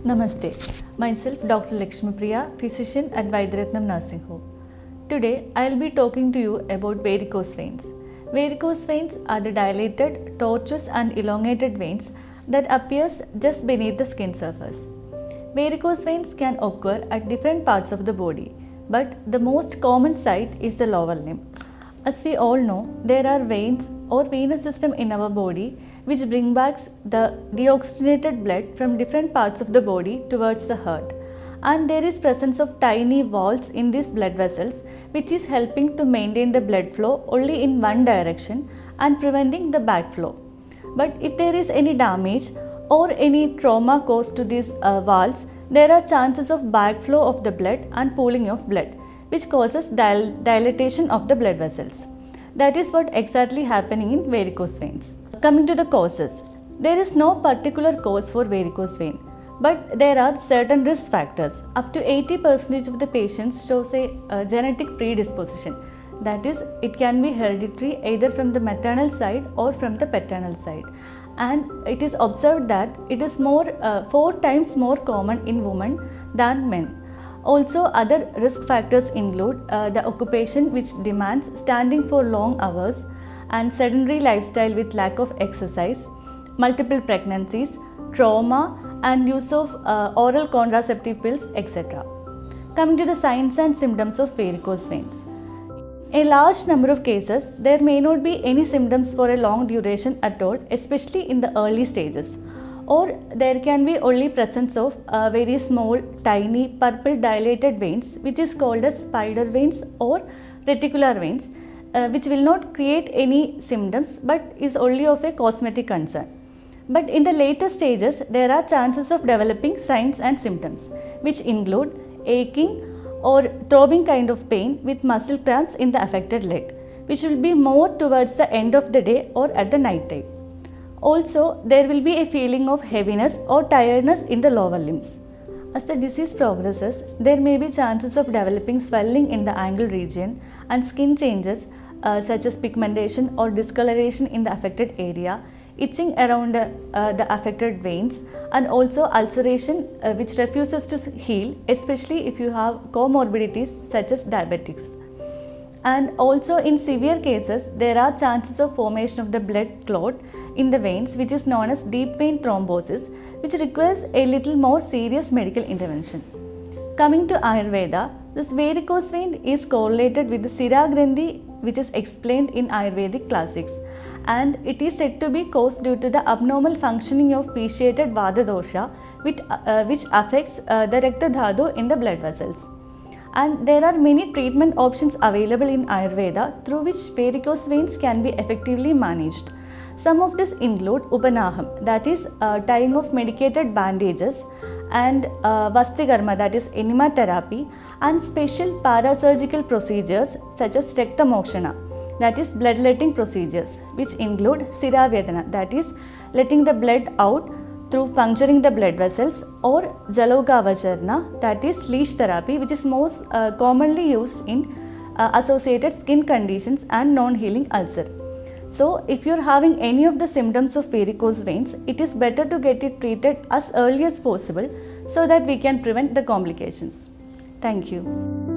Namaste. Myself Dr.Lekshmipriya, physician at Vaidyaratnam Nursing Home. Today I will be talking to you about varicose veins. Varicose veins are the dilated, tortuous and elongated veins that appears just beneath the skin surface. Varicose veins can occur at different parts of the body, but the most common site is the lower limb. As we all know, there are veins or venous system in our body which bring back the deoxygenated blood from different parts of the body towards the heart. And there is presence of tiny valves in these blood vessels which is helping to maintain the blood flow only in one direction and preventing the backflow. But if there is any damage or any trauma caused to these valves, there are chances of backflow of the blood and pooling of blood, which causes dilatation of the blood vessels. That is what exactly happening in varicose veins. Coming to the causes, there is no particular cause for varicose vein, but there are certain risk factors. Up to 80% of the patients shows a genetic predisposition. That is, it can be hereditary either from the maternal side or from the paternal side. And it is observed that it is 4 times more common in women than men. Also, other risk factors include the occupation which demands standing for long hours and sedentary lifestyle with lack of exercise, multiple pregnancies, trauma and use of oral contraceptive pills, etc. Coming to the signs and symptoms of varicose veins. In a large number of cases, there may not be any symptoms for a long duration at all, especially in the early stages. Or there can be only presence of very small, tiny, purple dilated veins which is called as spider veins or reticular veins, which will not create any symptoms but is only of a cosmetic concern. But in the later stages, there are chances of developing signs and symptoms which include aching or throbbing kind of pain with muscle cramps in the affected leg, which will be more towards the end of the day or at the night time. Also, there will be a feeling of heaviness or tiredness in the lower limbs. As the disease progresses, there may be chances of developing swelling in the ankle region and skin changes such as pigmentation or discoloration in the affected area, itching around the affected veins, and also ulceration which refuses to heal, especially if you have comorbidities such as diabetics. And also in severe cases, there are chances of formation of the blood clot in the veins which is known as deep vein thrombosis, which requires a little more serious medical intervention. Coming to Ayurveda, this varicose vein is correlated with the Sira Grandhi which is explained in Ayurvedic classics, and it is said to be caused due to the abnormal functioning of vitiated Vata dosha which affects the Rakta Dhatu in the blood vessels. And there are many treatment options available in Ayurveda through which varicose veins can be effectively managed. Some of these include Upanaham, that is tying of medicated bandages, and Vastikarma, that is enema therapy, and special parasurgical procedures such as Rakta Mokshana, that is bloodletting procedures, which include Siravedana, that is letting the blood out through puncturing the blood vessels, or Jalokavacharna, that is leech therapy, which is most commonly used in associated skin conditions and non-healing ulcer. So, if you are having any of the symptoms of varicose veins, it is better to get it treated as early as possible so that we can prevent the complications. Thank you.